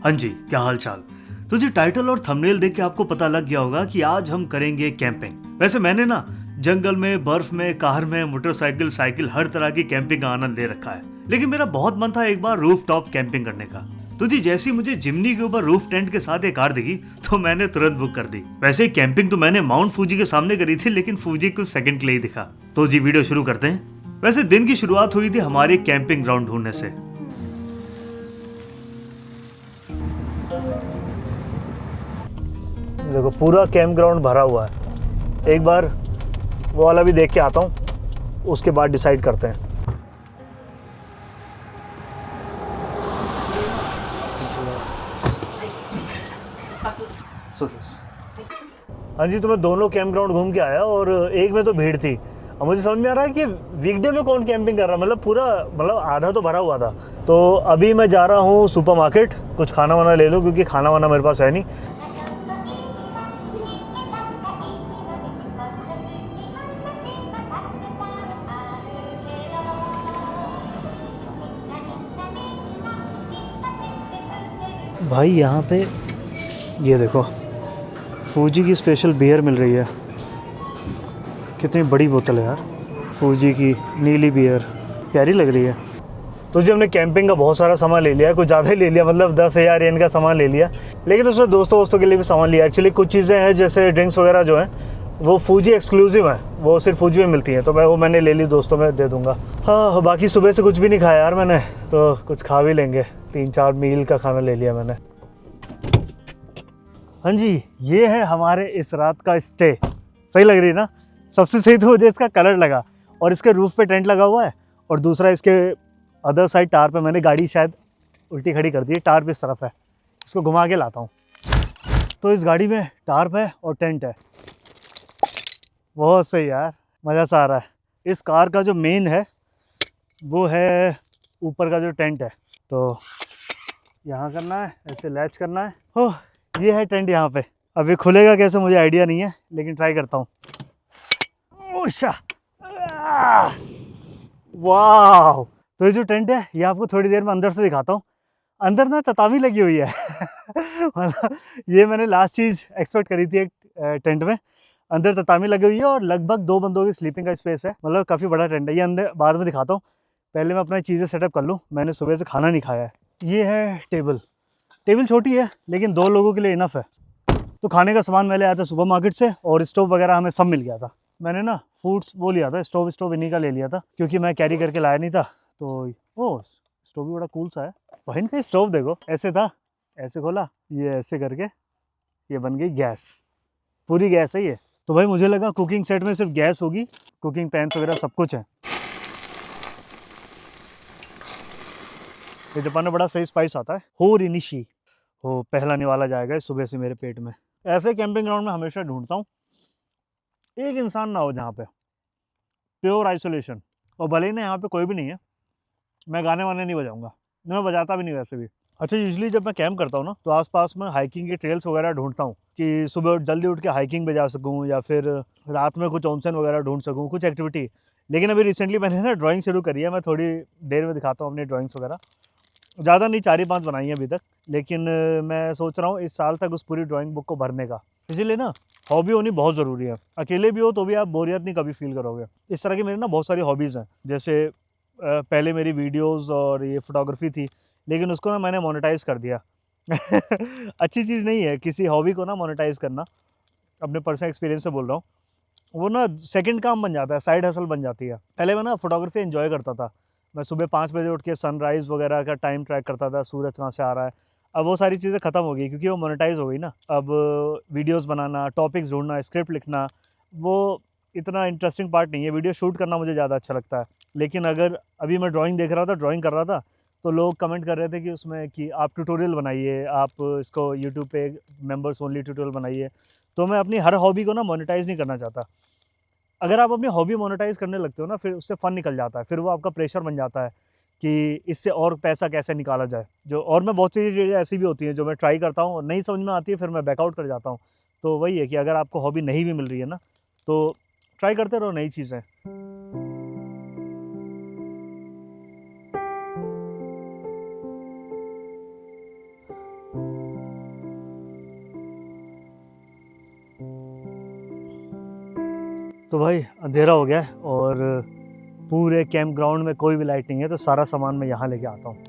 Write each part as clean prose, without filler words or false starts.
हाँ जी, क्या हाल चाल। तो जी टाइटल और थंबनेल देख के आपको पता लग गया होगा कि आज हम करेंगे कैंपिंग। वैसे मैंने ना जंगल में, बर्फ में, कार में, मोटरसाइकिल, साइकिल हर तरह की कैंपिंग का आनंद ले रखा है। लेकिन मेरा बहुत मन था एक बार रूफ टॉप कैंपिंग करने का। तो जी जैसे ही मुझे जिमनी के ऊपर रूफ टेंट के साथ एक कार दिखी तो मैंने तुरंत बुक कर दी। वैसे कैंपिंग तो मैंने माउंट फूजी के सामने करी थी, लेकिन फूजी कुछ सेकंड के लिए ही दिखा। तो जी वीडियो शुरू करते हैं। वैसे दिन की शुरुआत हुई थी हमारे कैंपिंग ग्राउंड ढूंढने से। देखो पूरा कैंप ग्राउंड भरा हुआ है। एक बार वो वाला भी देख के आता हूँ, उसके बाद डिसाइड करते हैं। हाँ जी, तो मैं दोनों कैंप ग्राउंड घूम के आया और एक में तो भीड़ थी। अब मुझे समझ में आ रहा है कि वीकडे में कौन कैंपिंग कर रहा है। मतलब आधा तो भरा हुआ था। तो अभी मैं जा रहा हूँ सुपरमार्केट, कुछ खाना वाना ले लो क्योंकि खाना वाना मेरे पास है नहीं। भाई यहाँ पे ये देखो, फूजी की स्पेशल बियर मिल रही है। कितनी बड़ी बोतल है यार, फूजी की नीली बियर, प्यारी लग रही है। तो जी हमने कैंपिंग का बहुत सारा सामान ले लिया है, कुछ ज़्यादा ही ले लिया, मतलब 10,000 येन का सामान ले लिया। लेकिन उसमें दोस्तों के लिए भी सामान लिया। एक्चुअली कुछ चीज़ें हैं जैसे ड्रिंक्स वगैरह जो हैं वो फूजी एक्सक्लूसिव हैं, वो सिर्फ फूजी में मिलती हैं। तो मैंने ले ली, दोस्तों में दे दूँगा। हाँ, बाकी सुबह से कुछ भी नहीं खाया यार मैंने, तो कुछ खा भी लेंगे। 3-4 मील का खाना ले लिया मैंने। हाँ जी, ये है हमारे इस रात का स्टे। सही लग रही है ना। सबसे सही तो मुझे इसका कलर लगा, और इसके रूफ पे टेंट लगा हुआ है, और दूसरा इसके अदर साइड टार पे मैंने गाड़ी शायद उल्टी खड़ी कर दी है। टार पे इस तरफ है, इसको घुमा के लाता हूँ। तो इस गाड़ी में टार्प है और टेंट है। बहुत सही यार, मज़ा सा आ रहा है। इस कार का जो मेन है वो है ऊपर का जो टेंट है। तो यहाँ करना है, ऐसे लैच करना है। ओह, ये है टेंट यहाँ पे। अभी खुलेगा कैसे मुझे आइडिया नहीं है, लेकिन ट्राई करता हूँ। ओशा, वाह। तो ये जो टेंट है ये आपको थोड़ी देर में अंदर से दिखाता हूँ। अंदर ना ततामी लगी हुई है। मतलब ये मैंने लास्ट चीज़ एक्सपेक्ट करी थी एक टेंट में। अंदर ततामी लगी हुई है और लगभग 2 बंदों की स्लीपिंग का स्पेस है। मतलब काफ़ी बड़ा टेंट है ये। अंदर बाद में दिखाता हूँ, पहले मैं अपनी चीज़ें सेटअप कर लूँ। मैंने सुबह से खाना नहीं खाया है। ये है टेबल। टेबल छोटी है लेकिन 2 लोगों के लिए इनफ है। तो खाने का सामान मैं ले आया था सुपर मार्केट से, और स्टोव वगैरह हमें सब मिल गया था। मैंने ना फूड्स वो लिया था, स्टोव इन्हीं का ले लिया था क्योंकि मैं कैरी करके लाया नहीं था। तो ओ, स्टोव भी बड़ा कूल सा है भाई। इनका स्टोव देखो, ऐसे था, ऐसे खोला, ये ऐसे करके ये बन गई गैस। पूरी गैस है ये। तो भाई मुझे लगा कुकिंग सेट में सिर्फ गैस होगी, कुकिंग पैन्स वगैरह सब कुछ है। ये जापान में बड़ा सही स्पाइस आता है, हो रिनिशी। हो, पहला निवाला जाएगा इस सुबह से मेरे पेट में। ऐसे कैंपिंग ग्राउंड में हमेशा ढूंढता हूँ एक इंसान ना हो जहाँ पे, प्योर आइसोलेशन। और भले ही ना यहाँ पे कोई भी नहीं है, मैं गाने वाने नहीं बजाऊंगा, मैं बजाता भी नहीं वैसे भी। अच्छा, यूजुअली जब मैं कैंप करता हूँ ना तो आसपास में हाइकिंग के ट्रेल्स वगैरह ढूंढता हूँ कि सुबह जल्दी उठ के हाइकिंग पे जा सकूँ, या फिर रात में कुछ ऑनसेन वगैरह ढूंढ सकूँ, कुछ एक्टिविटी। लेकिन अभी रिसेंटली मैंने ना ड्राइंग शुरू करी है। मैं थोड़ी देर में दिखाता हूँ अपनी ड्राइंग्स वगैरह। ज़्यादा नहीं, 4 ही 5 बनाई हैं अभी तक। लेकिन मैं सोच रहा हूँ इस साल तक उस पूरी ड्राइंग बुक को भरने का। इसीलिए ना हॉबी होनी बहुत ज़रूरी है। अकेले भी हो तो भी आप बोरियत नहीं कभी फील करोगे। इस तरह की मेरी ना बहुत सारी हॉबीज़ हैं। जैसे पहले मेरी वीडियोस और ये फोटोग्राफी थी, लेकिन उसको ना मैंने मोनेटाइज़ कर दिया। अच्छी चीज़ नहीं है किसी हॉबी को ना मोनेटाइज़ करना, अपने पर्सनल एक्सपीरियंस से बोल रहा हूँ। वो ना सेकंड काम बन जाता है, साइड हसल बन जाती है। पहले मैं ना फोटोग्राफी एंजॉय करता था। मैं सुबह 5 बजे उठ के सनराइज़ वगैरह का टाइम ट्रैक करता था, सूरज कहाँ से आ रहा है। अब वो सारी चीज़ें ख़त्म हो गई क्योंकि वो मोनेटाइज़ हो गई ना। अब वीडियोज़ बनाना, टॉपिक्स ढूँढना, स्क्रिप्ट लिखना, वो इतना इंटरेस्टिंग पार्ट नहीं है। वीडियो शूट करना मुझे ज़्यादा अच्छा लगता है। लेकिन अगर अभी मैं ड्राइंग देख रहा था, ड्राइंग कर रहा था, तो लोग कमेंट कर रहे थे कि उसमें कि आप ट्यूटोरियल बनाइए, आप इसको यूट्यूब पे मेंबर्स ओनली ट्यूटोरियल बनाइए। तो मैं अपनी हर हॉबी को ना मोनेटाइज़ नहीं करना चाहता। अगर आप अपनी हॉबी मोनेटाइज़ करने लगते हो ना, फिर उससे फ़न निकल जाता है। फिर वो आपका प्रेशर बन जाता है कि इससे और पैसा कैसे निकाला जाए। जो और मैं बहुत सी चीज़ें ऐसी भी होती हैं जो मैं ट्राई करता हूँ और नहीं समझ में आती है, फिर मैं बैकआउट कर जाता हूँ। तो वही है कि अगर आपको हॉबी नहीं भी मिल रही है ना, तो ट्राई करते रहो नई चीज़ें। तो भाई अंधेरा हो गया है और पूरे कैंप ग्राउंड में कोई भी लाइट नहीं है, तो सारा सामान मैं यहाँ लेके आता हूँ।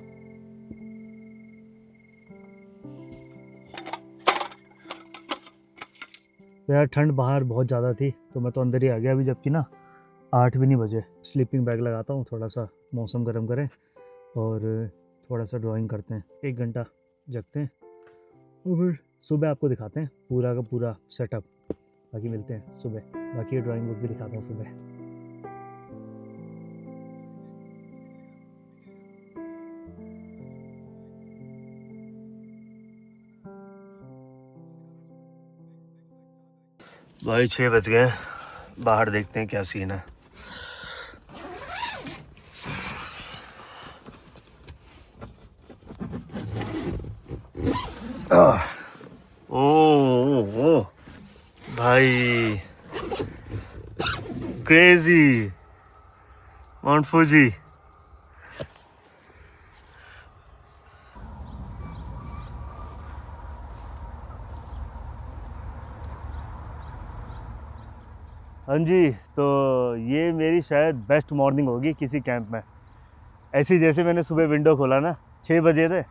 तो यार ठंड बाहर बहुत ज़्यादा थी तो मैं तो अंदर ही आ गया अभी, जबकि ना 8 भी नहीं बजे। स्लीपिंग बैग लगाता हूँ, थोड़ा सा मौसम गर्म करें और थोड़ा सा ड्राइंग करते हैं, 1 घंटा जगते हैं और फिर सुबह आपको दिखाते हैं पूरा का पूरा सेटअप। बाकी मिलते हैं सुबह, बाकी ड्राइंग बुक भी दिखाता हूँ सुबह। भाई 6 बज गए, बाहर देखते हैं क्या सीन है। ओ भाई क्रेजी माउंट फूजी। हाँ जी, तो ये मेरी शायद बेस्ट मॉर्निंग होगी किसी कैंप में। ऐसी जैसे मैंने सुबह विंडो खोला ना, 6 बजे थे,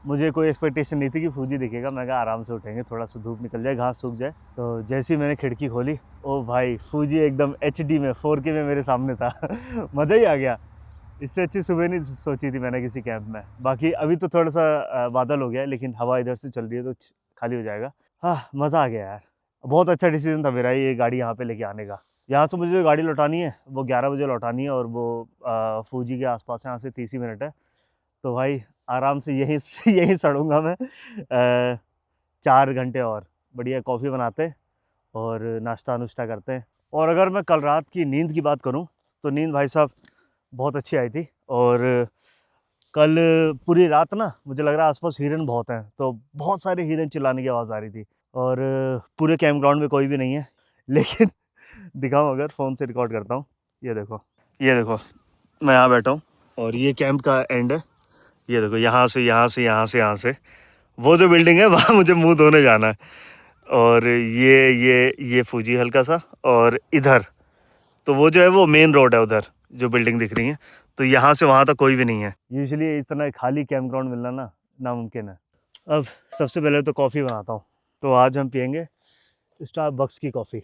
मुझे कोई एक्सपेक्टेशन नहीं थी कि फूजी दिखेगा। मैं कहा आराम से उठेंगे, थोड़ा सा धूप निकल जाए, घास सूख जाए। तो जैसे ही मैंने खिड़की खोली, ओ भाई फूजी एकदम HD में 4K में मेरे सामने था। मज़ा ही आ गया। इससे अच्छी सुबह नहीं सोची थी मैंने किसी कैंप में। बाकी अभी तो थोड़ा सा बादल हो गया है, लेकिन हवा इधर से चल रही है तो खाली हो जाएगा। हाँ मज़ा आ गया यार, बहुत अच्छा डिसीजन था मेरा ये गाड़ी यहाँ पे लेके आने का। यहाँ से मुझे जो गाड़ी लौटानी है वो 11 बजे लौटानी है और वो फूजी के आसपास है, यहाँ से 30 ही मिनट है। तो भाई आराम से यहीं यहीं सड़ूंगा मैं 4 घंटे और। बढ़िया कॉफ़ी बनाते और नाश्ता नुश्ता करते हैं। और अगर मैं कल रात की नींद की बात करूं तो नींद भाई साहब बहुत अच्छी आई थी। और कल पूरी रात ना मुझे लग रहा है आसपास हिरन बहुत हैं, तो बहुत सारे हिरन चिल्लाने की आवाज़ आ रही थी। और पूरे कैंप ग्राउंड में कोई भी नहीं है, लेकिन दिखाऊं अगर फ़ोन से रिकॉर्ड करता हूँ। ये देखो मैं यहाँ बैठा हूँ और ये कैंप का एंड है। ये देखो यहाँ से वो जो बिल्डिंग है वहाँ मुझे मुंह धोने जाना है। और ये फूजी हल्का सा, और इधर तो वो जो है वो मेन रोड है, उधर जो बिल्डिंग दिख रही है। तो यहाँ से वहाँ तक कोई भी नहीं है। यूजुअली इस तरह खाली कैंप ग्राउंड मिलना ना नामुमकिन है। अब सबसे पहले तो कॉफ़ी बनाता हूँ। तो आज हम पियेंगे स्टारबक्स की कॉफ़ी।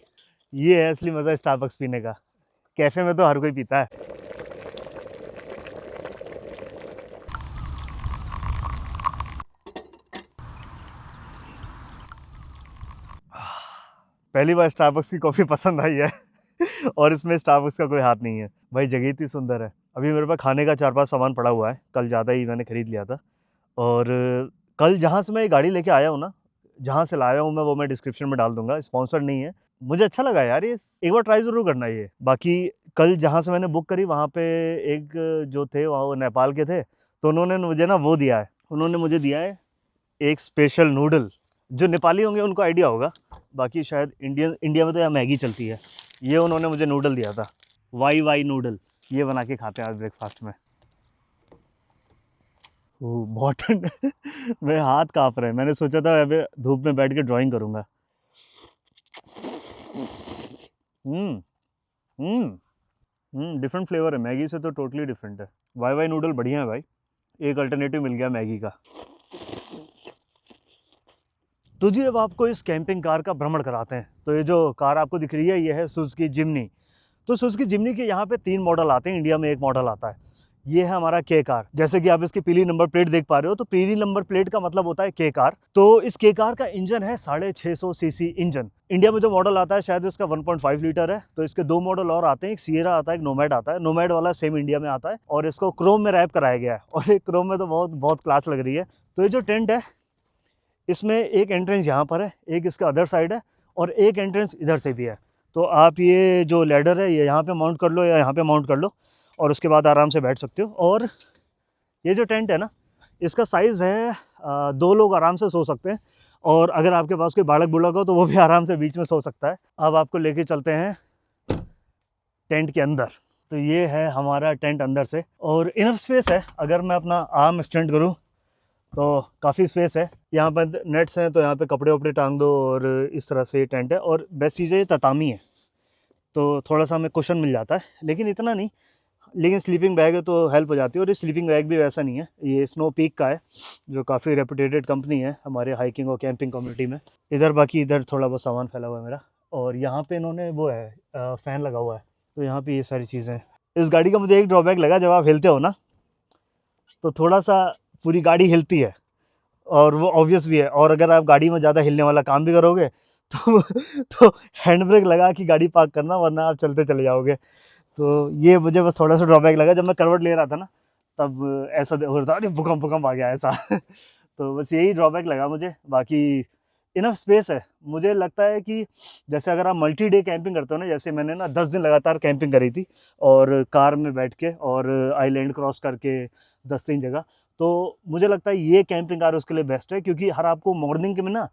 ये है असली मज़ा स्टारबक्स पीने का। कैफ़े में तो हर कोई पीता है। पहली बार स्टारबक्स की कॉफ़ी पसंद आई है। और इसमें स्टारबक्स का कोई हाथ नहीं है। भाई जगह इतनी सुंदर है। अभी मेरे पास खाने का 4-5 सामान पड़ा हुआ है, कल ज़्यादा ही मैंने ख़रीद लिया था। और कल जहाँ से मैं ये गाड़ी लेके आया हूँ ना, जहाँ से लाया हूँ मैं, वो मैं डिस्क्रिप्शन में डाल दूँगा, स्पॉन्सर्ड नहीं है। मुझे अच्छा लगा यार ये, एक बार ट्राई ज़रूर करना ये। बाकी कल जहाँ से मैंने बुक करी वहाँ पे एक जो थे वहाँ वो नेपाल के थे, तो उन्होंने मुझे ना वो दिया है, उन्होंने मुझे दिया है एक स्पेशल नूडल। जो नेपाली होंगे उनको आइडिया होगा, बाकी शायद इंडिया में तो यहाँ मैगी चलती है। ये उन्होंने मुझे नूडल दिया था, वाई नूडल। ये बना के खाते हैं आज ब्रेकफास्ट में। ओह बहुत ठंड है। मेरे हाथ काँप रहे हैं। मैंने सोचा था अभी धूप में बैठ के ड्राइंग करूँगा। डिफरेंट फ्लेवर है, मैगी से तो टोटली डिफरेंट है। वाई नूडल बढ़िया है भाई, एक अल्टरनेटिव मिल गया मैगी का। तो जी अब आपको इस कैंपिंग कार का भ्रमण कराते हैं। तो ये जो कार आपको दिख रही है ये है सुजुकी जिम्नी। तो सुजुकी जिम्नी के यहाँ पे 3 मॉडल आते हैं, इंडिया में 1 मॉडल आता है। ये है हमारा के कार। जैसे कि आप इसकी पीली नंबर प्लेट देख पा रहे हो, तो पीली नंबर प्लेट का मतलब होता है के कार। तो इस के कार का इंजन है 650 सीसी इंजन। इंडिया में जो मॉडल आता है शायद उसका 1.5 लीटर है। तो इसके 2 मॉडल और आते हैं, एक सियरा आता है, एक नोमैड आता है। नोमैड वाला सेम इंडिया में आता है और इसको क्रोम में रैप कराया गया है। और एक क्रोम में तो बहुत क्लास लग रही है। तो ये जो टेंट है इसमें एक एंट्रेंस यहाँ पर है, एक इसका अदर साइड है और एक एंट्रेंस इधर से भी है। तो आप ये जो लैडर है ये यहाँ पे माउंट कर लो या यहाँ पे माउंट कर लो और उसके बाद आराम से बैठ सकते हो। और ये जो टेंट है ना, इसका साइज़ है 2 लोग आराम से सो सकते हैं। और अगर आपके पास कोई बालक बुलक हो तो वो भी आराम से बीच में सो सकता है। अब आपको लेके चलते हैं टेंट के अंदर। तो ये है हमारा टेंट अंदर से, और इनफ स्पेस है। अगर मैं अपना आर्म एक्सटेंड करूँ तो काफ़ी स्पेस है। यहाँ पर नेट्स हैं तो यहाँ पे कपड़े वपड़े टांग दो और इस तरह से ये टेंट है। और बेस्ट चीज़ है ये ततामी है, तो थोड़ा सा हमें कुशन मिल जाता है, लेकिन इतना नहीं। लेकिन स्लीपिंग बैग है तो हेल्प हो जाती है। और ये स्लीपिंग बैग भी वैसा नहीं है, ये स्नो पीक का है जो काफ़ी रेपुटेटेड कंपनी है हमारे हाइकिंग और कैंपिंग कम्युनिटी में। इधर बाकी इधर थोड़ा बहुत सामान फैला हुआ है मेरा, और यहाँ पे इन्होंने वो है फ़ैन लगा हुआ है, तो यहाँ पे ये सारी चीज़ें हैं। इस गाड़ी का मुझे एक ड्रॉबैक लगा, जब आप हिलते हो ना तो थोड़ा सा पूरी गाड़ी हिलती है, और वो ऑब्वियस भी है। और अगर आप गाड़ी में ज़्यादा हिलने वाला काम भी करोगे तो तो हैंड ब्रेक लगा के गाड़ी पार्क करना, वरना आप चलते चले जाओगे। तो ये मुझे बस थोड़ा सा ड्रॉबैक लगा, जब मैं करवट ले रहा था ना तब ऐसा हो रहा था, अरे भूकंप भूकंप आ गया ऐसा। तो बस यही ड्रॉबैक लगा मुझे, बाकी इनफ स्पेस है। मुझे लगता है कि जैसे अगर आप मल्टी डे कैंपिंग करते हो ना, जैसे मैंने ना 10 दिन लगातार कैंपिंग करी थी, और कार में बैठ के और आइलैंड क्रॉस करके 10-3 जगह, तो मुझे लगता है ये कैंपिंग कार उसके लिए बेस्ट है। क्योंकि हर आपको मॉर्निंग के में ना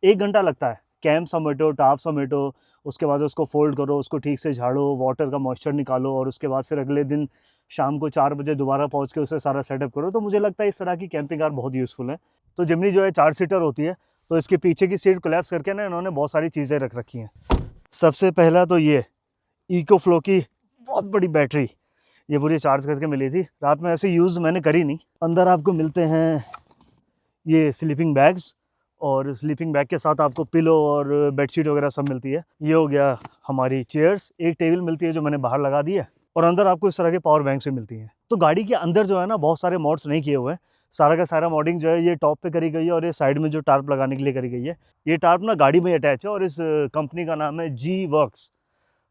1 घंटा लगता है, कैंप समेटो, टाप समेटो, उसके बाद उसको फ़ोल्ड करो, उसको ठीक से झाड़ो, वाटर का मॉइस्चर निकालो, और उसके बाद फिर अगले दिन शाम को 4 बजे दोबारा पहुँच के उसे सारा सेटअप करो। तो मुझे लगता है इस तरह की कैंपिंग कार बहुत यूज़फुल है। तो जिमनी जो है 4 सीटर होती है, तो इसके पीछे की सीट कोलैप्स करके ना इन्होंने बहुत सारी चीज़ें रख रखी हैं। सबसे पहला तो ये इकोफ्लो की बहुत बड़ी बैटरी, ये पूरी चार्ज करके मिली थी। रात में ऐसे यूज़ मैंने करी नहीं। अंदर आपको मिलते हैं ये स्लीपिंग बैग्स, और स्लीपिंग बैग के साथ आपको पिलो और बेडशीट वगैरह सब मिलती है। ये हो गया हमारी चेयर्स, एक टेबल मिलती है जो मैंने बाहर लगा दी है, और अंदर आपको इस तरह के पावर बैंक से मिलती हैं। तो गाड़ी के अंदर जो है ना बहुत सारे मॉड्स नहीं किए हुए हैं, सारा का सारा मॉडिंग जो है ये टॉप पे करी गई है, और ये साइड में जो टार्प लगाने के लिए करी गई है, ये टार्प ना गाड़ी में अटैच है, और इस कंपनी का नाम है जी वर्क्स।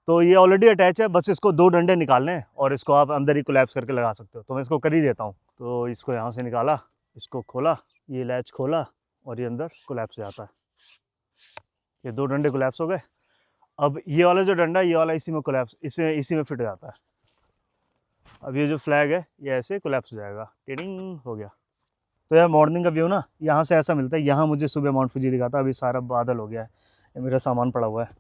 तो ये ऑलरेडी अटैच है, बस इसको 2 डंडे निकालने हैं और इसको आप अंदर ही कोलैप्स करके लगा सकते हो। तो मैं इसको कर ही देता हूँ। तो इसको यहाँ से निकाला, इसको खोला, ये लैच खोला, और ये अंदर कोलैप्स हो जाता है। ये 2 डंडे कोलैप्स हो गए। अब ये वाला जो डंडा है, ये वाला इसी में कोलैप्स, इसी में फिट हो जाता है। अब ये जो फ्लैग है ये ऐसे कोलैप्स हो जाएगा, टिडिंग हो गया। तो यार मॉर्निंग का व्यू ना यहाँ से ऐसा मिलता है। यहाँ मुझे सुबह माउंट फुजी दिखा था, अभी सारा बादल हो गया है। ये मेरा सामान पड़ा हुआ है,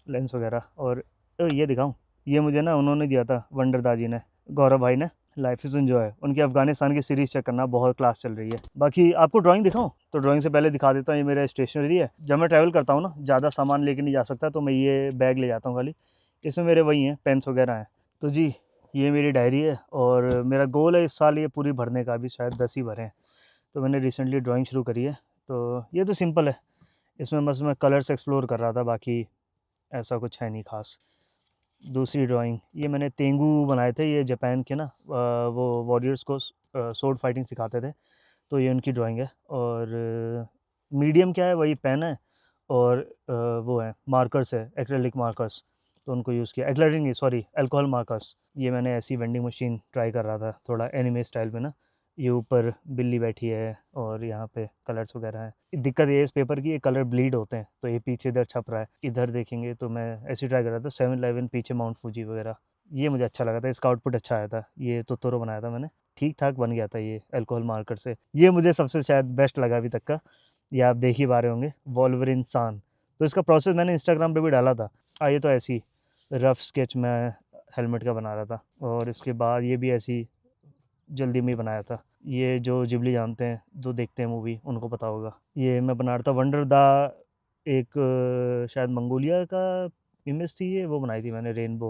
लेंस वगैरह। और ये दिखाऊं, ये मुझे ना उन्होंने दिया था, वंडरदा जी ने, गौरव भाई ने, लाइफ इज़ एंजॉय, उनकी अफगानिस्तान की सीरीज़ चेक करना, बहुत क्लास चल रही है। बाकी आपको ड्राइंग दिखाऊं तो ड्राइंग से पहले दिखा देता हूँ, ये मेरा स्टेशनरी है। जब मैं ट्रैवल करता हूँ ना, ज़्यादा सामान लेके नहीं जा सकता, तो मैं ये बैग ले जाता हूँ खाली। इसमें मेरे वही हैं, पेन्स वगैरह हैं। तो जी ये मेरी डायरी है, और मेरा गोल है इस साल ये पूरी भरने का, भी शायद 10 ही भरें। तो मैंने रिसेंटली ड्राइंग शुरू करी है। तो ये तो सिंपल है, इसमें बस मैं कलर्स एक्सप्लोर कर रहा था, बाकी ऐसा कुछ है नहीं ख़ास। दूसरी ड्राइंग, ये मैंने तेंगू बनाए थे, ये जापान के ना वो वॉरियर्स को स्वॉर्ड फाइटिंग सिखाते थे, तो ये उनकी ड्राइंग है। और मीडियम क्या है, वही पेन है, और वो है मार्कर्स है, एक्रेलिक मार्कर्स, तो उनको यूज़ किया। एक्रेलिक नहीं, सॉरी, अल्कोहल मार्कर्स। ये मैंने ऐसी वेंडिंग मशीन ट्राई कर रहा था, थोड़ा एनिमे स्टाइल में ना, ये ऊपर बिल्ली बैठी है और यहाँ पे कलर्स वगैरह हैं। दिक्कत ये है इस पेपर की, ये कलर ब्लीड होते हैं, तो ये पीछे इधर छप रहा है। इधर देखेंगे तो मैं ऐसे ट्राई कर रहा था, 7-11 पीछे माउंट फूजी वगैरह। ये मुझे अच्छा लगा था, इसका आउटपुट अच्छा आया था। ये तोतोरो बनाया था मैंने, ठीक ठाक बन गया था ये अल्कोहल मार्कर से। ये मुझे सबसे शायद बेस्ट लगा अभी तक का। ये आप देख ही पा रहे होंगे, वॉल्वरिन सान। तो इसका प्रोसेस मैंने इंस्टाग्राम पे भी डाला था। ये तो ऐसी रफ स्केच मैं हेलमेट का बना रहा था, और इसके बाद ये भी ऐसी जल्दी में ही बनाया था। ये जो जिबली जानते हैं, जो देखते हैं मूवी, उनको पता होगा। ये मैं बना रहा था वंडर दा, एक शायद मंगोलिया का इमेज थी ये, वो बनाई थी मैंने, रेनबो।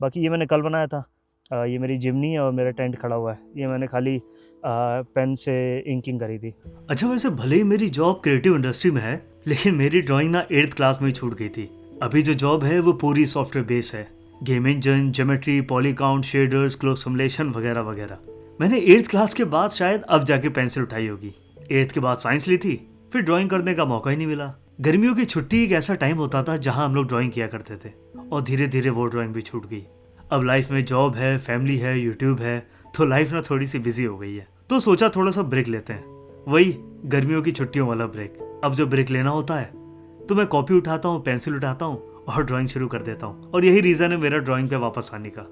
बाकी ये मैंने कल बनाया था। ये मेरी जिमनी है और मेरा टेंट खड़ा हुआ है। ये मैंने खाली पेन से इंकिंग करी थी। अच्छा, वैसे भले ही मेरी जॉब क्रिएटिव इंडस्ट्री में है, लेकिन मेरी ड्राइंग ना 8th क्लास में ही छूट गई थी। अभी जो जॉब है वो पूरी सॉफ्टवेयर बेस है, game engine, geometry, polycount, shaders, cloth simulation वगैरह वगैरह। मैंने 8th क्लास के बाद शायद अब जाके पेंसिल उठाई होगी। 8th के बाद साइंस ली थी, फिर ड्राइंग करने का मौका ही नहीं मिला। गर्मियों की छुट्टी एक ऐसा टाइम होता था जहां हम लोग ड्राइंग किया करते थे, और धीरे धीरे वो ड्राइंग भी छूट गई। अब लाइफ में जॉब है, फैमिली है, यूट्यूब है, तो लाइफ ना थोड़ी सी बिजी हो गई है। तो सोचा थोड़ा सा ब्रेक लेते हैं, वही गर्मियों की छुट्टियों वाला ब्रेक। अब जब ब्रेक लेना होता है तो मैं कॉपी उठाता हूँ, पेंसिल उठाता हूँ और ड्राइंग शुरू कर देता हूँ। और यही रीज़न है मेरा ड्राइंग पे वापस आने का।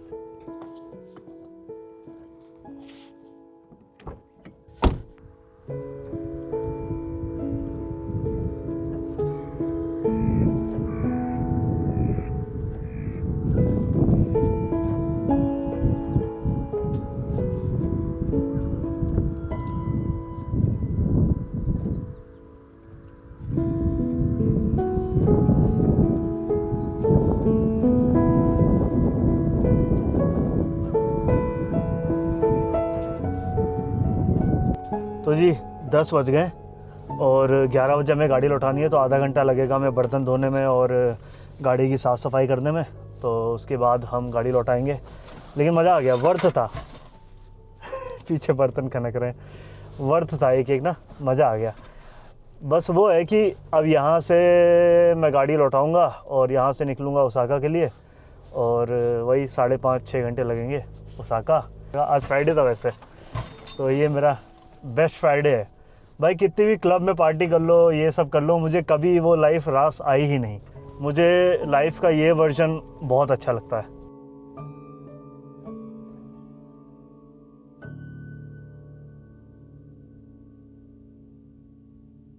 तो जी 10 बज गए और 11 बजे हमें गाड़ी लौटानी है, तो आधा घंटा लगेगा हमें बर्तन धोने में और गाड़ी की साफ़ सफाई करने में। तो उसके बाद हम गाड़ी लौटाएंगे। लेकिन मज़ा आ गया, वर्थ था। पीछे बर्तन खनक रहे हैं, वर्थ था एक एक ना, मज़ा आ गया। बस वो है कि अब यहाँ से मैं गाड़ी लौटाऊंगा और यहाँ से निकलूँगा ओसाका के लिए, और वही 5.5-6 घंटे लगेंगे ओसाका। आज फ्राइडे था वैसे, तो ये मेरा बेस्ट फ्राइडे है भाई। कितनी भी क्लब में पार्टी कर लो, ये सब कर लो, मुझे कभी वो लाइफ रास आई ही नहीं। मुझे लाइफ का ये वर्जन बहुत अच्छा लगता है।